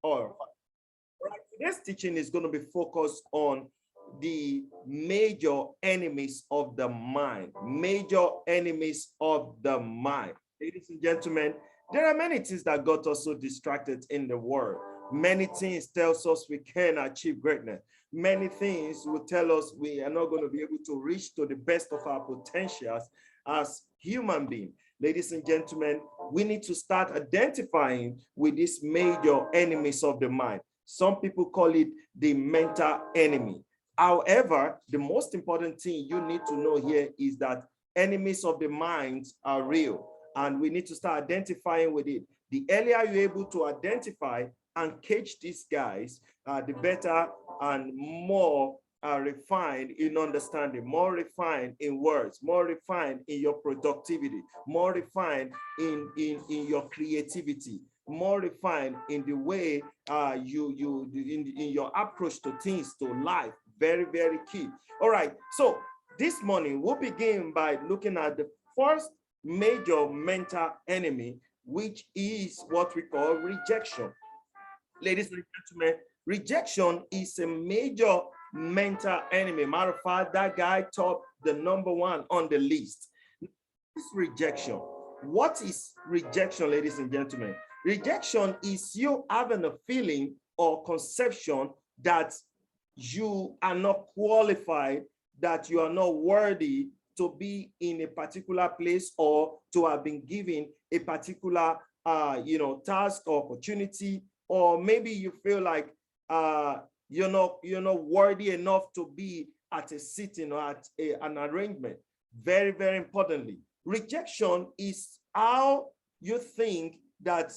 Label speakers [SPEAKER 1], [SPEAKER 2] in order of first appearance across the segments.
[SPEAKER 1] All right. Today's teaching is going to be focused on the major enemies of the mind. Major enemies of the mind. Ladies and gentlemen, there are many things that got us so distracted in the world. Many things tells us we can achieve greatness. Many things will tell us we are not going to be able to reach to the best of our potentials as human beings. Ladies and gentlemen, we need to start identifying with these major enemies of the mind. Some people call it the mental enemy. However, the most important thing you need to know here is that enemies of the mind are real, and we need to start identifying with it. The earlier you're able to identify and catch these guys, the better and more refined in understanding, more refined in words, more refined in your productivity, more refined in your creativity, more refined in the way in your approach to things, to life. Very, very key. All right, so this morning we'll begin by looking at the first major mental enemy, which is what we call rejection. Ladies and gentlemen, rejection is a major mental enemy. Matter of fact, that guy top the number one on the list. This rejection. What is rejection, ladies and gentlemen? Rejection is you having a feeling or conception that you are not qualified, that you are not worthy to be in a particular place or to have been given a particular task or opportunity, or maybe you feel like you're not worthy enough to be at a sitting or at an arrangement. Very, very importantly, rejection is how you think that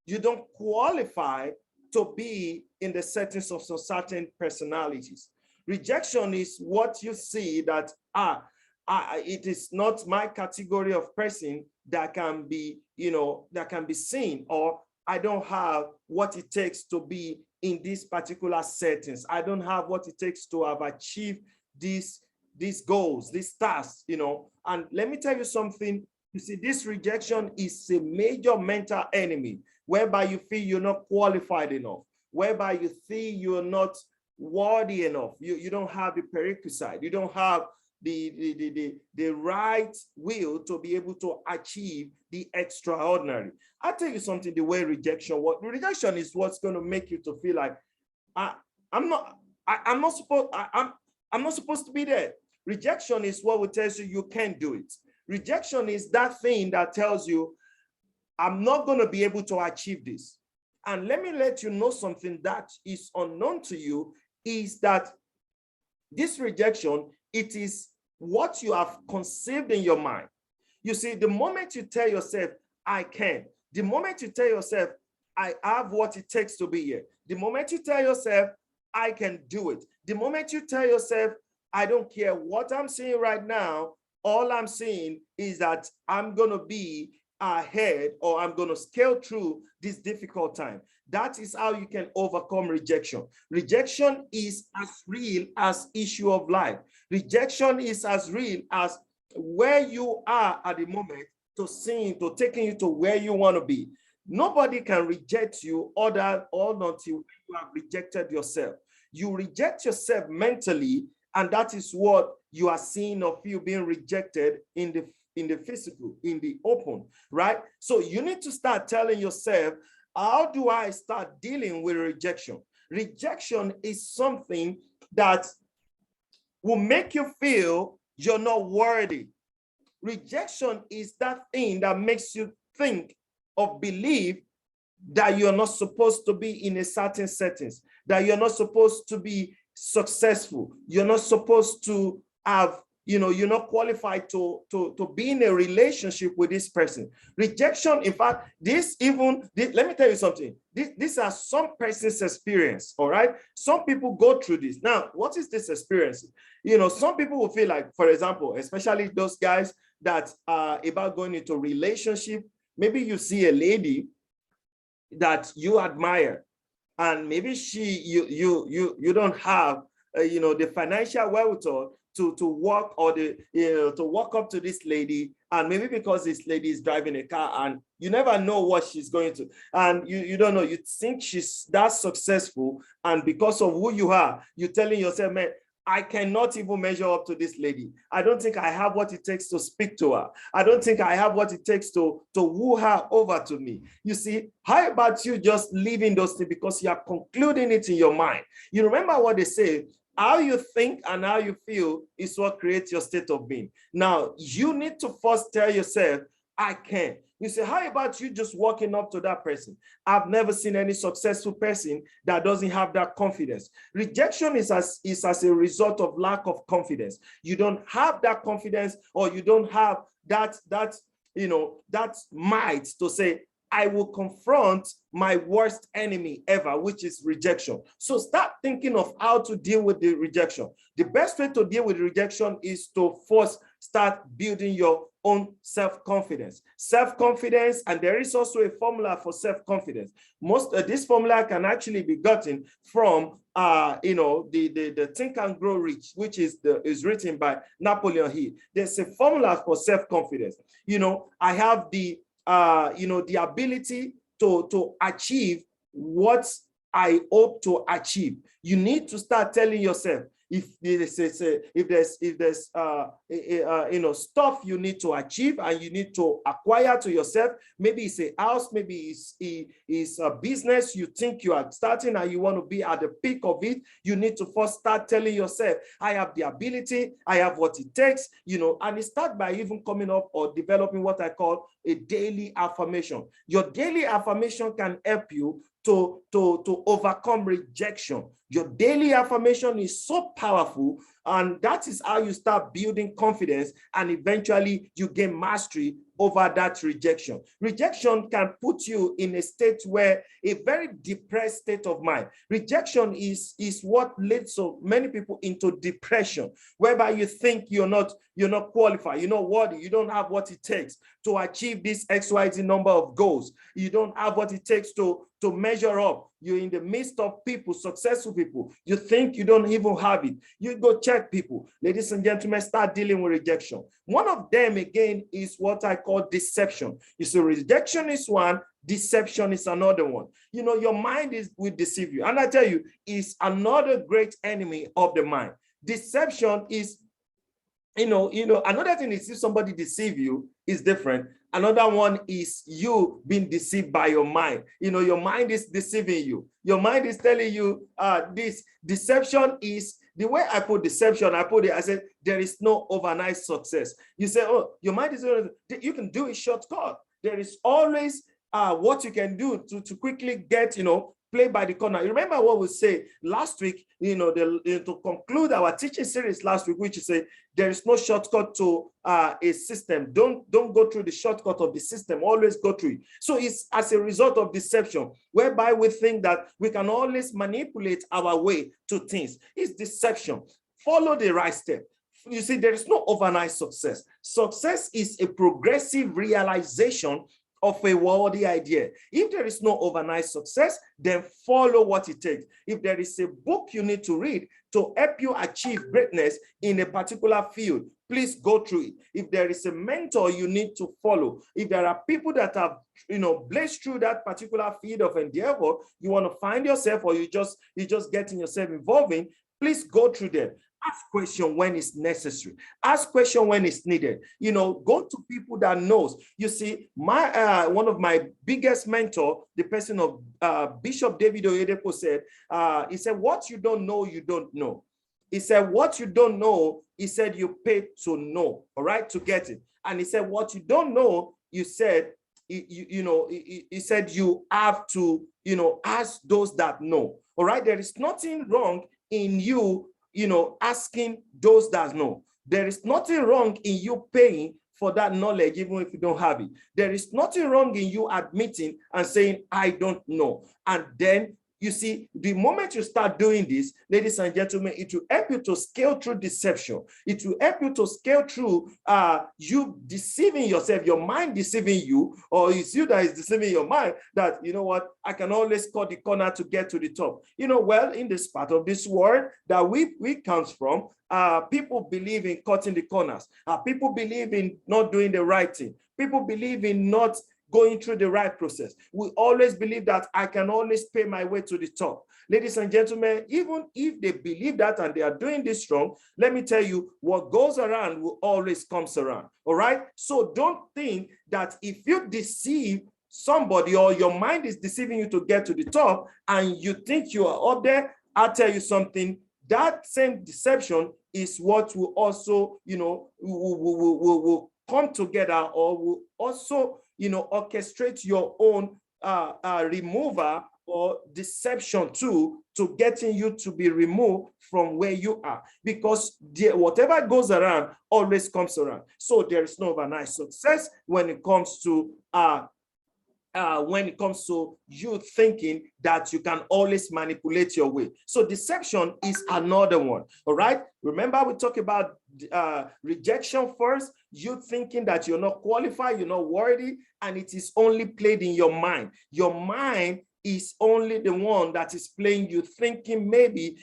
[SPEAKER 1] you don't qualify to be in the settings of some certain personalities. Rejection is what you see that it is not my category of person that can be, that can be seen, or I don't have what it takes to be in these particular settings. I don't have what it takes to have achieved these goals, these tasks, And let me tell you something. You see, this rejection is a major mental enemy, whereby you feel you're not qualified enough, whereby you feel you're not worthy enough. You don't have the prerequisite. You don't have the right will to be able to achieve the extraordinary. I'll tell you something, the way rejection works. Rejection is what's going to make you to feel like I'm not supposed to be there. Rejection is what will tell you can't do it. Rejection is that thing that tells you I'm not going to be able to achieve this. And let me let you know something that is unknown to you, is that this rejection, it is what you have conceived in your mind. You see, the moment you tell yourself, I can, the moment you tell yourself, I have what it takes to be here, the moment you tell yourself, I can do it, the moment you tell yourself, I don't care what I'm seeing right now, all I'm seeing is that I'm going to be ahead, or I'm going to scale through this difficult time. That is how you can overcome rejection. Rejection is as real as issue of life. Rejection is as real as where you are at the moment to taking you to where you want to be. Nobody can reject you other or until you have rejected yourself. You reject yourself mentally, and that is what you are seeing of you being rejected in the physical, in the open, right? So you need to start telling yourself, how do I start dealing with rejection? Rejection is something that will make you feel you're not worthy. Rejection is that thing that makes you think or believe that you're not supposed to be in a certain settings, that you're not supposed to be successful, you're not supposed to have, you're not qualified to be in a relationship with this person. Rejection, in fact, let me tell you something. These are some person's experience, all right? Some people go through this. Now, what is this experience? Some people will feel like, for example, especially those guys that are about going into relationship, maybe you see a lady that you admire, and maybe you don't have the financial wherewithal to walk, or to walk up to this lady, and maybe because this lady is driving a car and you never know what she's going to, and you don't know, you think she's that successful, and because of who you are, you're telling yourself, man, I cannot even measure up to this lady. I don't think I have what it takes to speak to her. I don't think I have what it takes to woo her over to me. You see, how about you just leaving those things because you are concluding it in your mind? You remember what they say, how you think and how you feel is what creates your state of being. Now, you need to first tell yourself, I can. You say, how about you just walking up to that person? I've never seen any successful person that doesn't have that confidence. Rejection is as a result of lack of confidence. You don't have that confidence, or you don't have that might to say, I will confront my worst enemy ever, which is rejection. So start thinking of how to deal with the rejection. The best way to deal with rejection is to first start building your own self-confidence. Self-confidence, and there is also a formula for self-confidence. Most of this formula can actually be gotten from the Think and Grow Rich, which is written by Napoleon Hill. There's a formula for self-confidence. I have the ability to achieve what I hope to achieve. You need to start telling yourself, if there's stuff you need to achieve and you need to acquire to yourself, maybe it's a house, maybe it's a business you think you are starting and you want to be at the peak of it, you need to first start telling yourself, I have the ability, I have what it takes, and it starts by even coming up or developing what I call a daily affirmation. Your daily affirmation can help you to overcome rejection. Your daily affirmation is so powerful, and that is how you start building confidence, and eventually you gain mastery over that rejection. Rejection can put you in a state where a very depressed state of mind. Rejection is what leads so many people into depression, whereby you think you're not qualified, you're not worthy, you don't have what it takes to achieve this XYZ number of goals. You don't have what it takes to measure up. You're in the midst of people, successful people. You think you don't even have it. You go check people. Ladies and gentlemen, start dealing with rejection. One of them, again, is what I call deception. You see, rejection is one, deception is another one. Your mind will deceive you. And I tell you, it's another great enemy of the mind. Deception is, another thing is if somebody deceive you is different. Another one is you being deceived by your mind. Your mind is deceiving you. Your mind is telling you this. Deception is, the way I put deception, I said, there is no overnight success. You say, oh, your mind is, you can do a shortcut. There is always what you can do to quickly get, play by the corner. You remember what we say last week, to conclude our teaching series last week, which is there is no shortcut to a system. Don't go through the shortcut of the system. Always go through it. So it's as a result of deception, whereby we think that we can always manipulate our way to things. It's deception. Follow the right step. You see, there is no overnight success. Success is a progressive realization of a worthy idea. If there is no overnight success, then follow what it takes. If there is a book you need to read to help you achieve greatness in a particular field, please go through it. If there is a mentor you need to follow, if there are people that have blazed through that particular field of endeavor, you want to find yourself, or you just getting yourself involved in, please go through them. Ask question when it's necessary. Ask question when it's needed. Go to people that knows. You see, my one of my biggest mentor, the person of Bishop David Oyedepo said, he said, what you don't know, you don't know. He said, what you don't know, he said, you pay to know, all right, to get it. And he said, what you don't know, you said, he said, you have to, ask those that know, all right? There is nothing wrong in you, asking those that know. There is nothing wrong in you paying for that knowledge, even if you don't have it. There is nothing wrong in you admitting and saying, I don't know. And then You see, the moment you start doing this, ladies and gentlemen, it will help you to scale through deception. It will help you to scale through you deceiving yourself, your mind deceiving you, or it's you that is deceiving your mind that, you know what, I can always cut the corner to get to the top. You know, well, in this part of this world that we comes from, people believe in cutting the corners. People believe in not doing the right thing. People believe in not going through the right process. We always believe that I can always pay my way to the top. Ladies and gentlemen, even if they believe that and they are doing this wrong, let me tell you, what goes around will always comes around. All right? So don't think that if you deceive somebody or your mind is deceiving you to get to the top and you think you are up there, I'll tell you something, that same deception is what will also, you know, will come together or will also, you know, orchestrate your own remover or deception to getting you to be removed from where you are, because whatever goes around always comes around. So there is no overnight success when it comes to you thinking that you can always manipulate your way. So deception is another one. All right. Remember, we talked about rejection first. You thinking that you're not qualified, you're not worthy, and it is only played in your mind. Your mind is only the one that is playing you, thinking maybe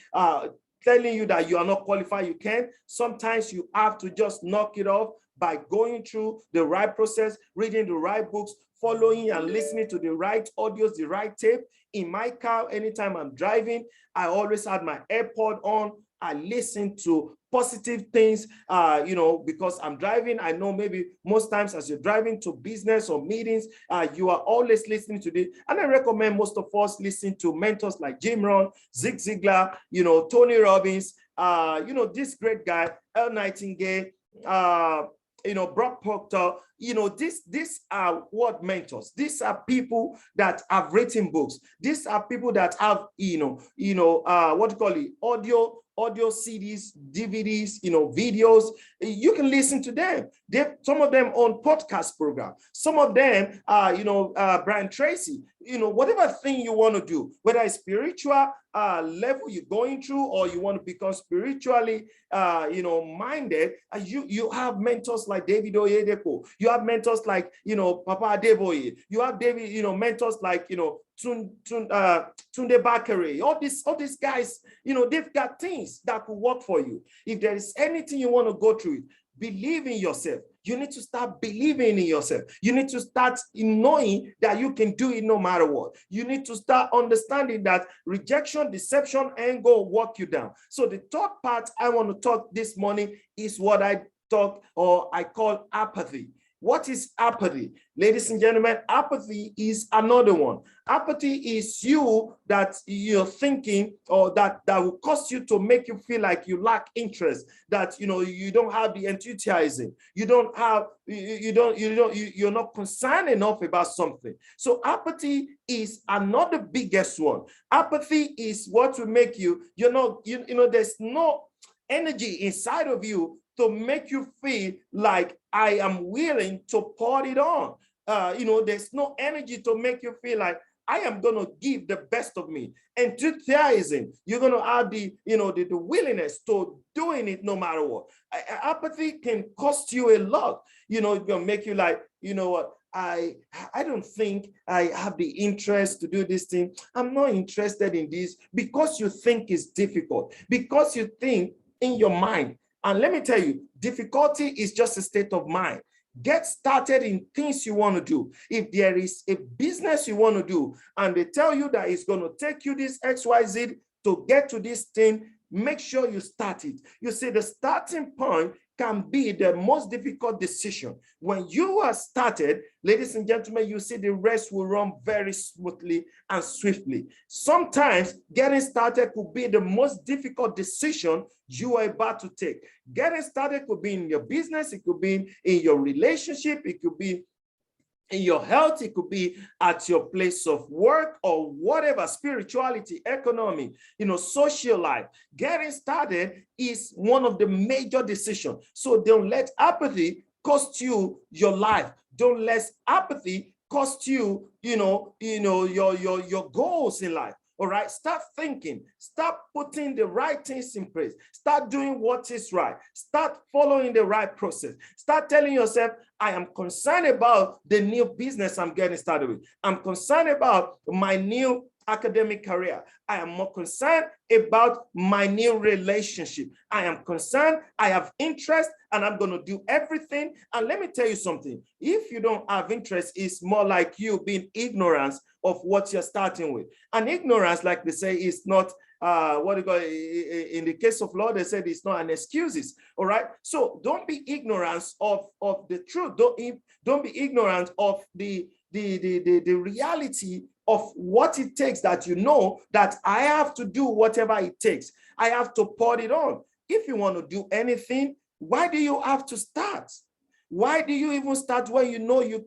[SPEAKER 1] telling you that you are not qualified, you can't. Sometimes you have to just knock it off by going through the right process, reading the right books, following and listening to the right audios, the right tape. In my car, anytime I'm driving, I always have my AirPod on. I listen to positive things, you know, because I'm driving. I know maybe most times as you're driving to business or meetings, you are always listening to this. And I recommend most of us listen to mentors like Jim Rohn, Zig Ziglar, you know, Tony Robbins, you know, this great guy, Earl Nightingale, you know, Brock Proctor. You know, these are what mentors. These are people that have written books. These are people that have, what do you call it, audio CDs, DVDs, you know, videos. You can listen to them. Some of them on podcast program. Some of them, Brian Tracy. You know, whatever thing you want to do, whether it's spiritual level you're going through, or you want to become spiritually, minded. You have mentors like David Oyedepo. You have mentors like, you know, Papa Adeboye. You have mentors like, you know, Tunde Bakare. All these guys, you know, they've got things that could work for you. If there is anything you want to go through, believe in yourself. You need to start believing in yourself. You need to start knowing that you can do it no matter what. You need to start understanding that rejection, deception ain't going to walk you down. So the third part I want to talk this morning is what I call apathy. What is apathy? Ladies and gentlemen, apathy is another one. Apathy is you that you're thinking, or that will cause you to make you feel like you lack interest, that, you know, you don't have the enthusiasm, you're not concerned enough about something. So apathy is another biggest one. Apathy is what will make you, there's no energy inside of you to make you feel like I am willing to pour it on. There's no energy to make you feel like I am going to give the best of me. Enthusiasm, you're going to have the willingness to doing it no matter what. Apathy can cost you a lot. You know, it's going to make you like, you know what, I don't think I have the interest to do this thing. I'm not interested in this, because you think it's difficult, because you think in your mind. And let me tell you, difficulty is just a state of mind. Get started in things you want to do. If there is a business you want to do and they tell you that it's going to take you this XYZ to get to this thing, make sure you start it. You see, the starting point can be the most difficult decision. When you are started, ladies and gentlemen, you see the rest will run very smoothly and swiftly. Sometimes getting started could be the most difficult decision you are about to take. Getting started could be in your business, it could be in your relationship, it could be in your health, it could be at your place of work, or whatever, spirituality, economy, social life. Getting started is one of the major decisions. So don't let apathy cost you your life. Don't let apathy cost you, your goals in life. All right, start thinking, start putting the right things in place, start doing what is right, start following the right process, start telling yourself, I am concerned about the new business I'm getting started with. I'm concerned about my new academic career. I am more concerned about my new relationship. I am concerned, I have interest, and I'm going to do everything. And let me tell you something. If you don't have interest, it's more like you being ignorant of what you're starting with. And ignorance, like they say, is not what you call in the case of law, they said it's not an excuses. All right. So don't be ignorant of the truth. Don't be ignorant of the reality of what it takes, that you know that I have to do whatever it takes. I have to put it on. If you want to do anything, why do you have to start? Why do you even start when you know you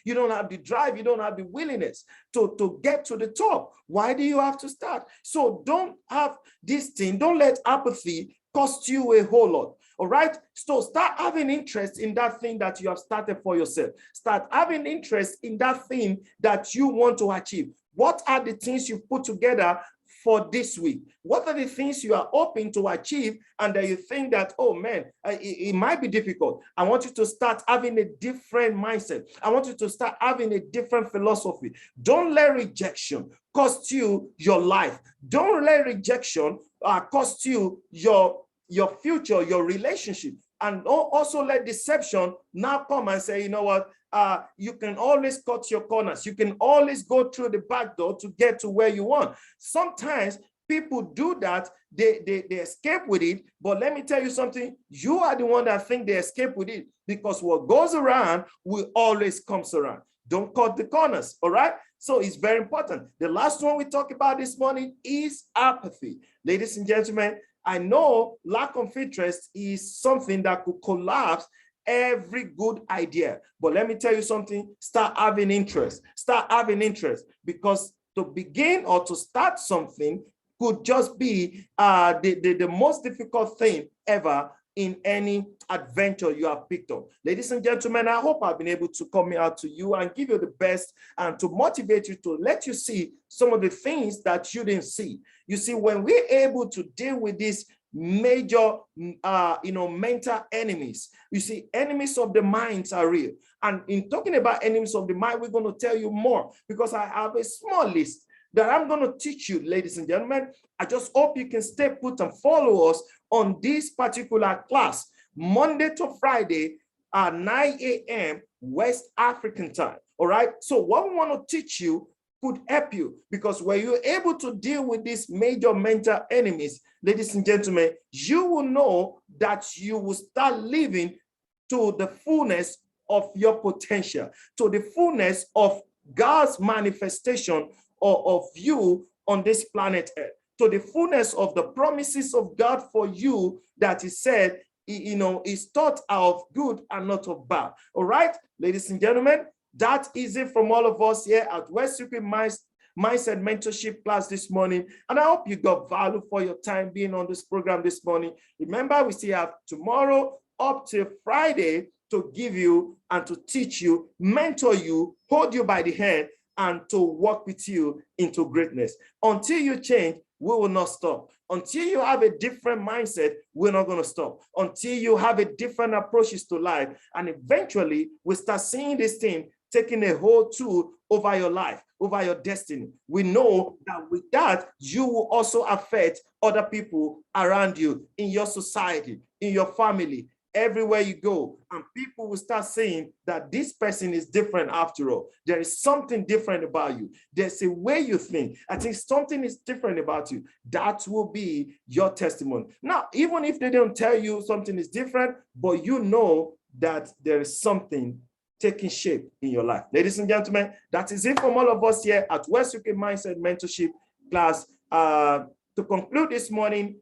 [SPEAKER 1] don't have the drive, you don't have the willingness to get to the top? Why do you have to start? So don't have this thing, don't let apathy cost you a whole lot. All right. So start having interest in that thing that you have started for yourself. Start having interest in that thing that you want to achieve. What are the things you put together for this week? What are the things you are hoping to achieve and that you think that, oh man, it might be difficult? I want you to start having a different mindset. I want you to start having a different philosophy. Don't let rejection cost you your life. Don't let rejection cost you your future, your relationship. And also let deception now come and say, you know what, you can always cut your corners. You can always go through the back door to get to where you want. Sometimes people do that, they escape with it, but let me tell you something, you are the one that think they escape with it, because what goes around will always comes around. Don't cut the corners, all right? So it's very important. The last one we talk about this morning is apathy. Ladies and gentlemen, I know lack of interest is something that could collapse every good idea. But let me tell you something, start having interest. Start having interest, because to begin or to start something could just be the most difficult thing ever in any adventure you have picked up. Ladies and gentlemen, I hope I've been able to come out to you and give you the best and to motivate you, to let you see some of the things that you didn't see. You see, when we're able to deal with these major, mental enemies, you see, enemies of the minds are real. And in talking about enemies of the mind, we're going to tell you more, because I have a small list that I'm going to teach you, ladies and gentlemen. I just hope you can stay put and follow us on this particular class, Monday to Friday at 9 a.m. West African time. All right. So what we want to teach you could help you, because when you're able to deal with these major mental enemies, ladies and gentlemen, you will know that you will start living to the fullness of your potential, to the fullness of God's manifestation of you on this planet Earth, to the fullness of the promises of God for you that He said, is thought of good and not of bad. All right, ladies and gentlemen, that is it from all of us here at West Secret Mindset Mentorship class this morning. And I hope you got value for your time being on this program this morning. Remember, we still have tomorrow up till Friday to give you and to teach you, mentor you, hold you by the hand, and to walk with you into greatness. Until you change, we will not stop. Until you have a different mindset, we're not going to stop. Until you have a different approaches to life, and eventually we start seeing this thing taking a hold too over your life, over your destiny. We know that with that, you will also affect other people around you, in your society, in your family, everywhere you go, and people will start saying that this person is different after all. There is something different about you. There's a way you think. I think something is different about you. That will be your testimony. Now, even if they don't tell you something is different, but you know that there is something taking shape in your life. Ladies and gentlemen, that is it from all of us here at West UK Mindset Mentorship class. To conclude this morning,